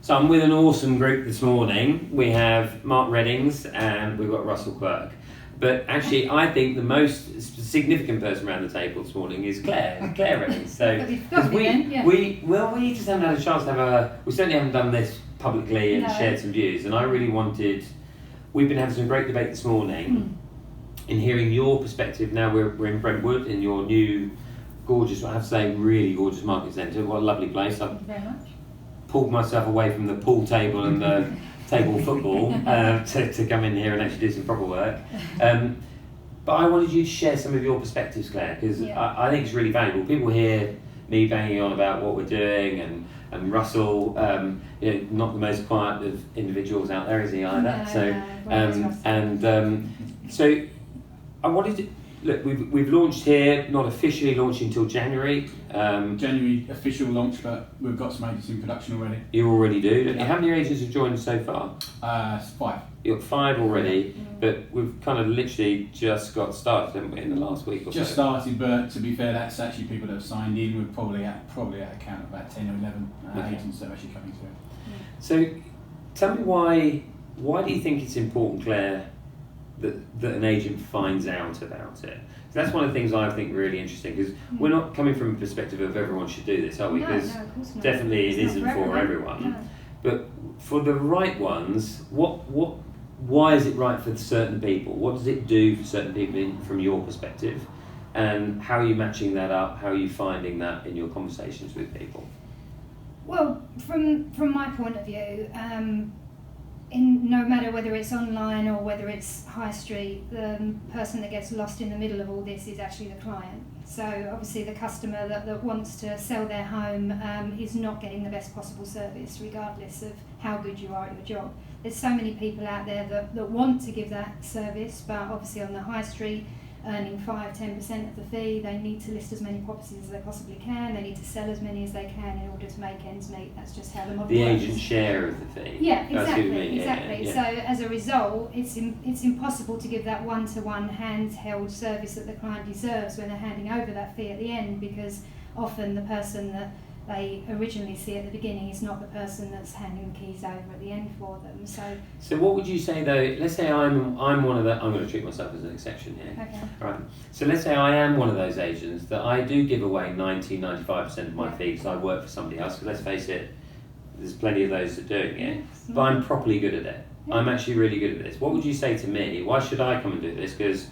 So I'm with an awesome group this morning. We have Mark Reddings and we've got Russell Quirk. But actually, I think the most significant person around the table this morning is Claire Reddings. So we just haven't had a chance to have we certainly haven't done this publicly and shared some views. And I really we've been having some great debate this morning in hearing your perspective. Now we're in Brentwood in your new gorgeous, I have to say, really gorgeous market centre. What a lovely place. Thank you very much. Pulled myself away from the pool table and the table football to come in here and actually do some proper work. But I wanted you to share some of your perspectives, Claire, because I think it's really valuable. People hear me banging on about what we're doing and Russell, not the most quiet of individuals out there, is he either? So I wanted to look. We've launched here, not officially launching until January. January official launch, but we've got some agents in production already. You already do. Yeah. How many agents have joined so far? 5. You've got 5 already, but we've kind of literally just got started, haven't we, in the last week or so? Just started, but to be fair, that's actually people that have signed in. We're probably at a count of about 10 or 11 agents that are actually coming through. So, tell me why do you think it's important, Claire, that an agent finds out about it? So that's one of the things I think really interesting, because we're not coming from a perspective of everyone should do this, are we? Because of course not. definitely it isn't for everyone. No. But for the right ones, why is it right for certain people? What does it do for certain people from your perspective? And how are you matching that up? How are you finding that in your conversations with people? Well, from my point of view, in no matter whether it's online or whether it's high street, the person that gets lost in the middle of all this is actually the client. So obviously the customer that wants to sell their home is not getting the best possible service, regardless of how good you are at your job. There's so many people out there that want to give that service, but obviously on the high street, earning 5-10% of the fee, they need to list as many properties as they possibly can. They need to sell as many as they can in order to make ends meet. That's just how the model works. The agent's share of the fee. Yeah, exactly. Yeah. So as a result, it's impossible to give that one-to-one handheld service that the client deserves when they're handing over that fee at the end, because often the person that they originally see at the beginning is not the person that's handing the keys over at the end for them. So what would you say though? Let's say I'm one of the. I'm going to treat myself as an exception here. Okay. Right. So let's say I am one of those agents that I do give away 95% of my fee because I work for somebody else. Because let's face it, there's plenty of those that are doing it. But I'm properly good at it. Yeah. I'm actually really good at this. What would you say to me? Why should I come and do this? Because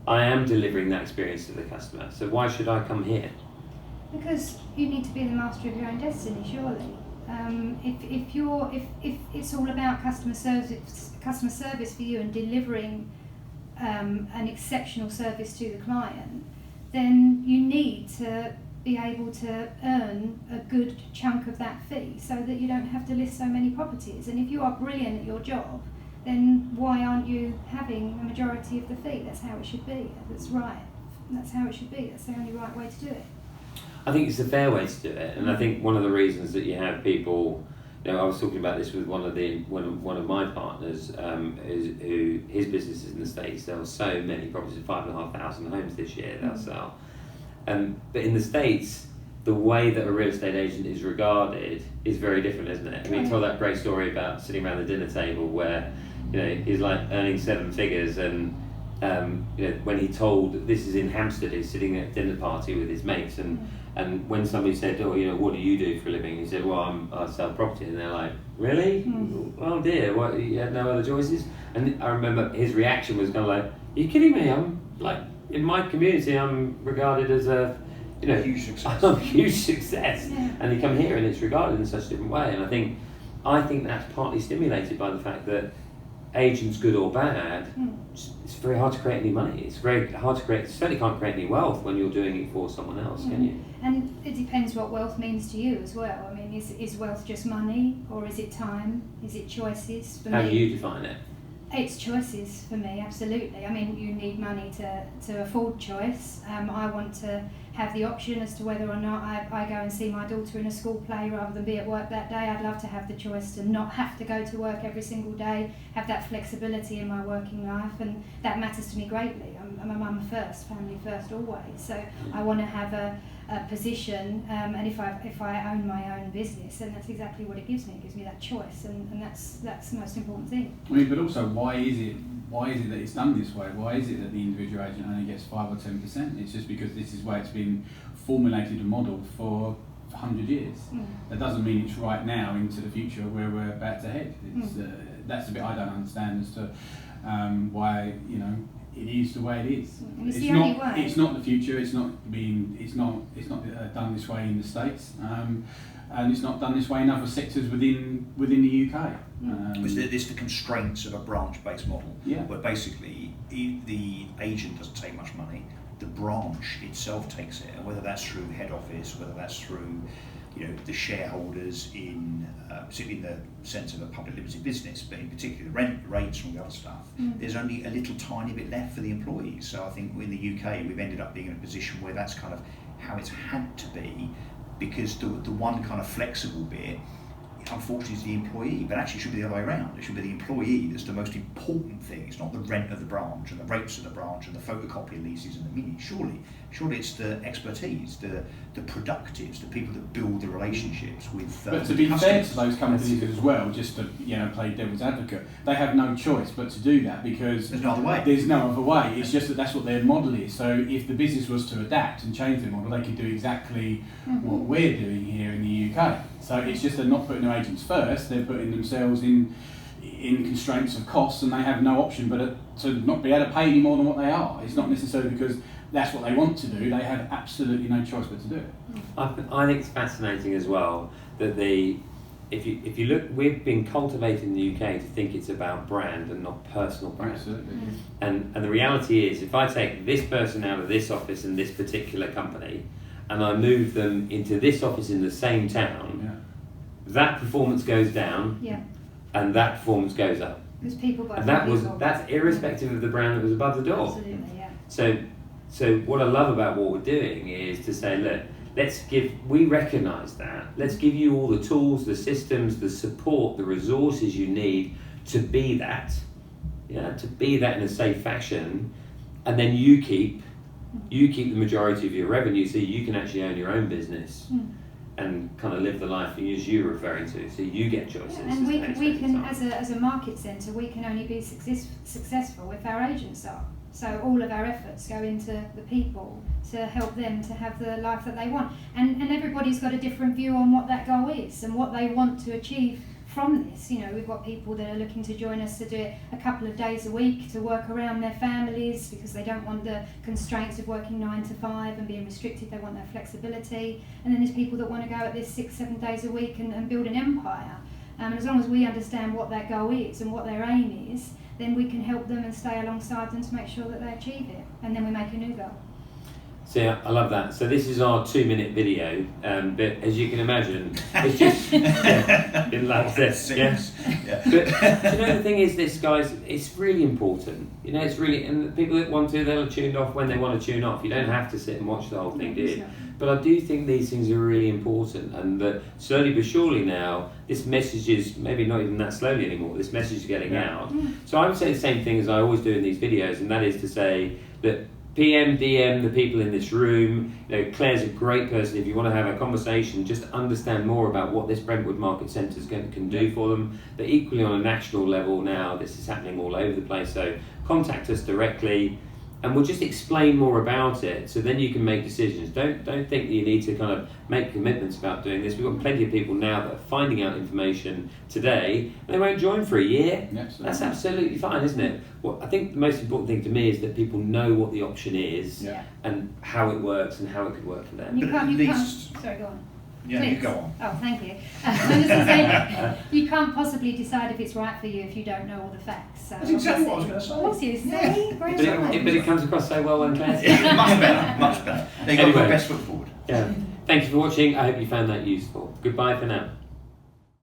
I am delivering that experience to the customer. So why should I come here? Because you need to be the master of your own destiny, surely. If it's all about customer service for you and delivering an exceptional service to the client, then you need to be able to earn a good chunk of that fee so that you don't have to list so many properties. And if you are brilliant at your job, then why aren't you having a majority of the fee? That's how it should be. That's right. That's how it should be. That's the only right way to do it. I think it's a fair way to do it, and I think one of the reasons that you have people, I was talking about this with one of my partners, who his business is in the States. There were so many properties, 5,500 homes this year they'll sell, but in the States, the way that a real estate agent is regarded is very different, isn't it? I mean, you told that great story about sitting around the dinner table where, he's like earning 7 figures and. When he told, this is in Hampstead, he's sitting at a dinner party with his mates, and when somebody said, what do you do for a living? He said, well, I sell property, and they're like, really? Oh dear, what, you had no other choices? And I remember his reaction was kind of like, are you kidding me? I'm like, in my community, I'm regarded as a, huge success. I'm a huge success, Yeah. and you come here and it's regarded in such a different way, and I think that's partly stimulated by the fact that agents, good or bad, it's very hard to create any money. It's very hard to create, certainly can't create any wealth when you're doing it for someone else, can you? And it depends what wealth means to you as well. I mean, is wealth just money, or is it time? Is it choices? For How me, do you define it? It's choices for me, absolutely. I mean, you need money to afford choice. I want to have the option as to whether or not I go and see my daughter in a school play rather than be at work that day. I'd love to have the choice to not have to go to work every single day, have that flexibility in my working life, and that matters to me greatly. I'm a mum first, family first always. So I want to have position, and if I own my own business, then that's exactly what it gives me. It gives me that choice, and that's the most important thing. I mean, but also, why is it that it's done this way? Why is it that the individual agent only gets 5 or 10%? It's just because this is why it's been formulated and modelled for 100 years. That doesn't mean it's right now into the future where we're about to head. That's the bit I don't understand as to why it is the way it is. It's the only way. It's not the future. It's not done this way in the States, and it's not done this way in other sectors within the UK. It's the constraints of a branch-based model, yeah. where basically the agent doesn't take much money. The branch itself takes it, and whether that's through head office, whether that's through the shareholders in, particularly in the sense of a public limited business, but in particular the rent rates and all the other stuff, there's only a little tiny bit left for the employees. So I think in the UK we've ended up being in a position where that's kind of how it's had to be, because the one kind of flexible bit, unfortunately, is the employee, but actually it should be the other way around. It should be the employee that's the most important thing. It's not the rent of the branch and the rates of the branch and the photocopy leases and the mini. Surely it's the expertise, the productives, the people that build the relationships with But to be customers. fair to those companies as well, just to play devil's advocate, they have no choice but to do that, because There's no other way. There's no other way. It's just that's what their model is. So if the business was to adapt and change their model, they could do exactly what we're doing here in the UK. So it's just they're not putting their agents first, they're putting themselves in constraints of costs, and they have no option but to not be able to pay any more than what they are. It's not necessarily because that's what they want to do, they have absolutely no choice but to do it. I think it's fascinating as well that if you look, we've been cultivated in the UK to think it's about brand and not personal brand. Absolutely. And the reality is, if I take this person out of this office in this particular company, and I move them into this office in the same town, that performance goes down, and that performance goes up. Because people buy And from that's irrespective of the brand that was above the door. Absolutely, yeah. So what I love about what we're doing is to say, look, we recognise that. Let's give you all the tools, the systems, the support, the resources you need to be that, to be that in a safe fashion, and then you keep the majority of your revenue, so you can actually own your own business and kind of live the life as you're referring to. So you get choices. And we can as a market centre, we can only be successful if our agents are. So all of our efforts go into the people to help them to have the life that they want. And everybody's got a different view on what that goal is and what they want to achieve from this. We've got people that are looking to join us to do it a couple of days a week to work around their families because they don't want the constraints of working 9 to 5 and being restricted. They want that flexibility. And then there's people that want to go at this 6-7 days a week and build an empire. And as long as we understand what that goal is and what their aim is, then we can help them and stay alongside them to make sure that they achieve it. And then we make a new goal. So yeah, I love that. So this is our 2-minute video, but as you can imagine, it's just in like this. Yes. Yeah. But the thing is, this guys, it's really important. It's really, and the people that want to, they'll tune off when they want to tune off. You don't have to sit and watch the whole thing, do you? But I do think these things are really important, and that slowly but surely now, this message is maybe not even that slowly anymore. This message is getting out. So I would say the same thing as I always do in these videos, and that is to say that PM, DM, the people in this room. Claire's a great person. If you want to have a conversation, just understand more about what this Brentwood Market Centre can do for them. But equally on a national level now, this is happening all over the place. So contact us directly, and we'll just explain more about it. So then you can make decisions. Don't think that you need to kind of make commitments about doing this. We've got plenty of people now that are finding out information today. And they won't join for a year. That's absolutely fine, isn't it? Well, I think the most important thing to me is that people know what the option is and how it works and how it could work for them. Sorry, go on. Yeah, Please. you go on. Oh, thank you. I'm just going to say, you can't possibly decide if it's right for you if you don't know all the facts. So that's exactly what I was going to say. Of course you say. Great but it comes across so well when Claire's much better. There you go, best foot forward. Yeah. Thank you for watching. I hope you found that useful. Goodbye for now.